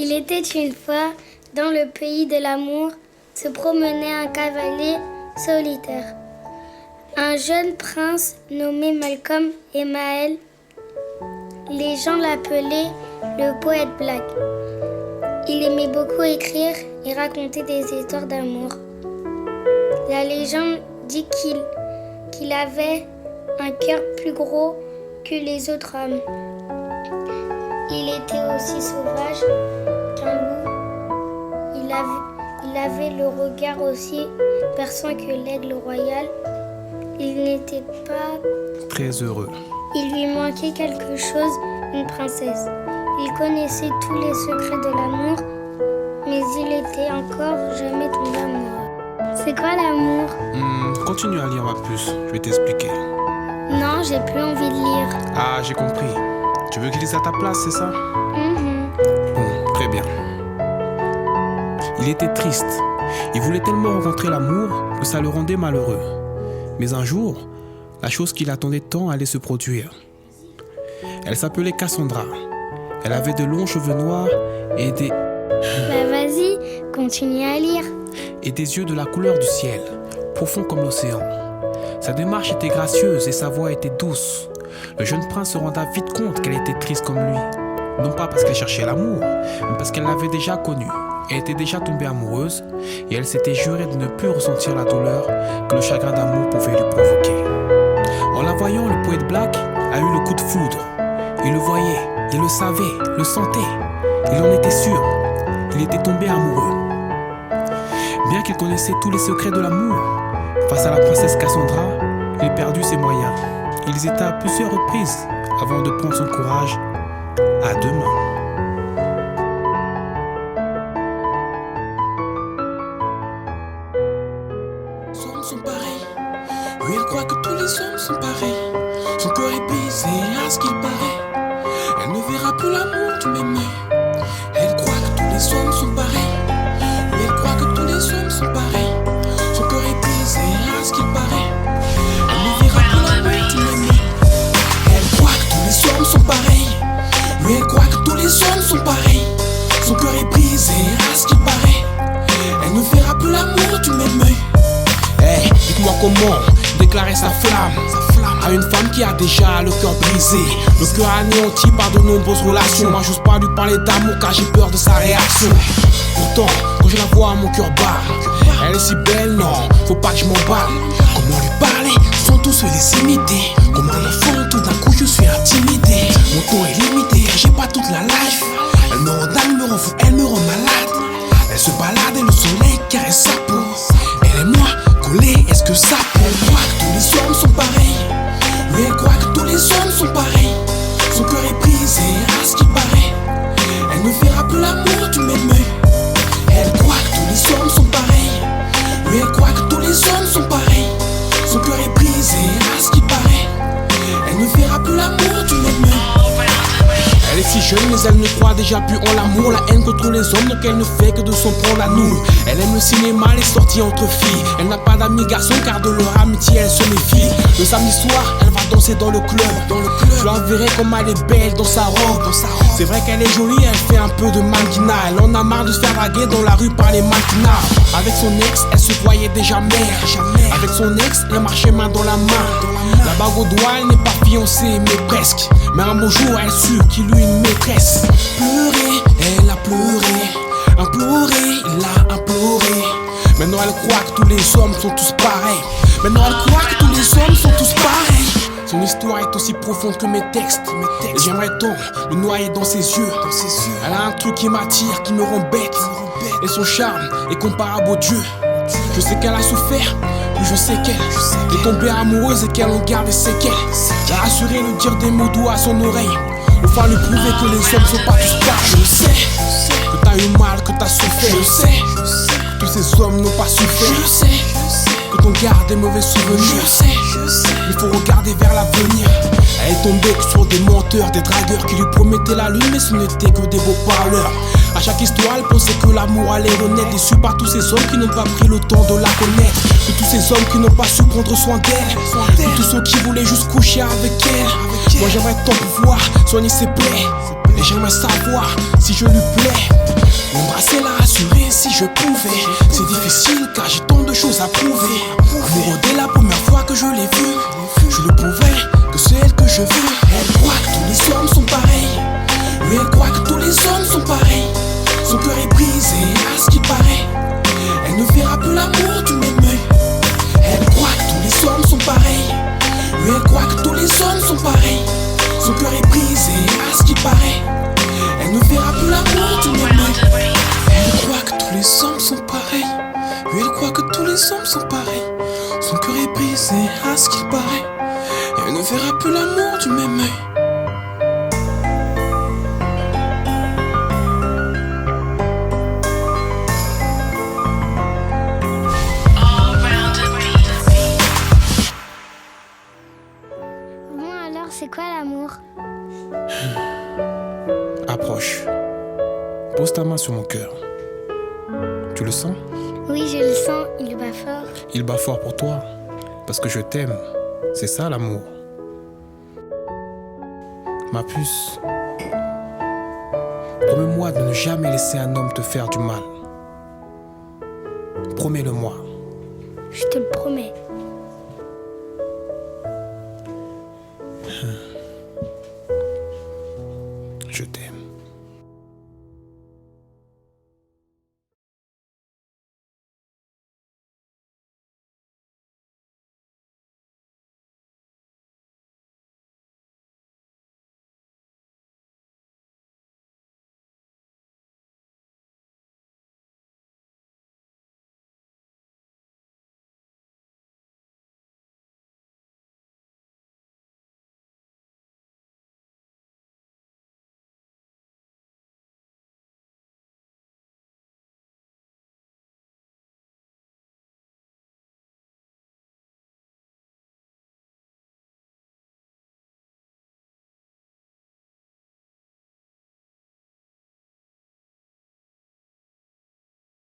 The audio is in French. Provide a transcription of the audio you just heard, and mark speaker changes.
Speaker 1: Il était une fois, dans le pays de l'amour, se promenait un cavalier solitaire. Un jeune prince nommé Malcolm et Maël. Les gens l'appelaient le poète Black. Il aimait beaucoup écrire et raconter des histoires d'amour. La légende dit qu'il avait un cœur plus gros que les autres hommes. Il était aussi sauvage qu'un loup. Il avait le regard aussi perçant que l'aigle royal. Il n'était pas
Speaker 2: très heureux.
Speaker 1: Il lui manquait quelque chose, une princesse. Il connaissait tous les secrets de l'amour, mais il était encore jamais tombé amoureux. C'est quoi l'amour?
Speaker 2: Continue à lire ma puce, je vais t'expliquer.
Speaker 1: Non, j'ai plus envie de lire.
Speaker 2: Ah, j'ai compris. Tu veux que je lise à ta place, c'est ça? Bon, très bien. Il était triste. Il voulait tellement rencontrer l'amour que ça le rendait malheureux. Mais un jour, la chose qu'il attendait tant allait se produire. Elle s'appelait Cassandra. Elle avait de longs cheveux noirs et des...
Speaker 1: Bah vas-y, continue à lire.
Speaker 2: Et des yeux de la couleur du ciel, profonds comme l'océan. Sa démarche était gracieuse et sa voix était douce. Le jeune prince se renda vite compte qu'elle était triste comme lui. Non pas parce qu'elle cherchait l'amour, mais parce qu'elle l'avait déjà connu. Elle était déjà tombée amoureuse et elle s'était jurée de ne plus ressentir la douleur que le chagrin d'amour pouvait lui provoquer. En la voyant, le poète Black a eu le coup de foudre. Il le voyait, il le savait, le sentait. Il en était sûr. Il était tombé amoureux. Bien qu'il connaissait tous les secrets de l'amour, face à la princesse Cassandra, il perdit ses moyens. Ils étaient à plusieurs reprises avant de prendre son courage à deux mains. Les hommes sont pareils. Oui, elle croit que tous les hommes sont pareils. Son cœur est brisé à ce qu'il paraît. Elle ne verra plus l'amour du même œil. Elle croit que tous les hommes sont pareils. Oui, elle croit que tous les hommes sont pareils. Son cœur est brisé à ce qu'il paraît. Elle ne verra plus l'amour du même œil. Elle croit que tous les hommes sont pareils. Oui, elle croit que tous les hommes sont pareils. Son cœur est brisé à ce qu'il paraît. Elle ne verra plus l'amour du même œil. Hey, dites-moi comment déclarer sa flamme à une femme qui a déjà le cœur brisé, le cœur anéanti par de nombreuses relations. Moi j'ose pas lui parler d'amour car j'ai peur de sa réaction. Pourtant, quand je la vois, mon cœur bat. Elle est si belle, non, faut pas que je m'emballe. Comment lui parler sans tous se les imiter? Comme un enfant, tout d'un coup je suis intimidé. Mon temps est limité, j'ai pas toute la life. Elle me rend dingue, me rend fou, elle me rend malade. Elle se balade et le soleil caresse sa peau. Elle et moi, collés, est-ce que ça peut? Elle croit que tous les hommes sont pareils. Oui, elle croit que tous les hommes sont pareils. Son cœur est brisé à ce qu'il paraît. Elle ne verra plus l'amour du même œil. Elle croit que tous les hommes sont pareils. Oui, elle croit que tous les hommes sont pareils. Son cœur est brisé à ce qu'il paraît. Elle ne verra plus l'amour du même œil. Elle est si jeune mais elle ne croit déjà plus en l'amour. La haine contre les hommes donc elle ne fait que de s'en prendre à nous. Elle aime le cinéma, les sorties entre filles. Elle n'a pas d'amis garçons car de leur amitié elle se méfie. Le samedi soir elle va danser dans le club. Tu la verrais comme elle est belle dans sa robe. C'est vrai qu'elle est jolie, elle fait un peu de mannequinat. Elle en a marre de se faire draguer dans la rue par les mannequinats. Avec son ex elle se voyait déjà mère. Avec son ex elle marchait main dans la main. La bague au doigt elle n'est pas fiancée mais presque. Mais un beau jour elle sut qu'il eut une maîtresse. Pleurer, elle a pleuré. Implorer, il a imploré. Maintenant elle croit que tous les hommes sont tous pareils. Maintenant elle croit que tous les hommes sont tous pareils. Son histoire est aussi profonde que mes textes. Et j'aimerais tant le noyer dans ses yeux. Elle a un truc qui m'attire, qui me rend bête. Et son charme est comparable au Dieu. Je sais qu'elle a souffert, puis je sais qu'elle est tombée amoureuse et qu'elle en garde des séquelles. La rassurer, lui dire des mots doux à son oreille. Enfin lui prouver que les hommes sont pas tous pareils. Je sais que t'as eu mal, que t'as souffert. Je sais que tous ces hommes n'ont pas souffert. Je sais que t'en gardes des mauvais souvenirs. Je sais, il faut regarder vers l'avenir. Elle est tombée sur des menteurs, des dragueurs qui lui promettaient la lune, mais ce n'était que des beaux parleurs. À chaque histoire, elle pensait que l'amour allait renaître. Déçue par tous ces hommes qui n'ont pas pris le temps de la connaître. De tous ces hommes qui n'ont pas su prendre soin d'elle. De tous ceux qui voulaient juste coucher avec elle. Moi j'aimerais tant pouvoir soigner ses plaies Et j'aimerais savoir si je lui plais. L'embrasser, la rassurer si je pouvais. C'est difficile car j'ai tant de choses à prouver. Amoureux dès la première fois que je l'ai vue, je lui prouvais que c'est elle que je veux. Elle croit que tous les hommes sont pareils. Oui, elle croit que tous les hommes sont pareils. Son cœur est brisé à ce qu'il paraît. Elle ne verra plus l'amour du même œil. Elle croit que tous les hommes sont pareils. Oui, elle croit que tous les hommes sont pareils. Son cœur est brisé à ce qu'il paraît. Elle ne verra plus l'amour du même œil. Elle croit que tous les hommes sont pareils. Oui, elle croit que tous les hommes sont pareils. Son cœur est brisé à ce qu'il paraît. Elle ne verra plus l'amour du même œil.
Speaker 1: Bon alors, c'est quoi l'amour?
Speaker 2: Approche. Pose ta main sur mon cœur. Tu le sens?
Speaker 1: Oui, je le sens, il bat fort.
Speaker 2: Il bat fort pour toi. Parce que je t'aime. C'est ça l'amour. Ma puce, promets-moi de ne jamais laisser un homme te faire du mal. Promets-le-moi.
Speaker 1: Je te le promets.
Speaker 2: Je t'aime.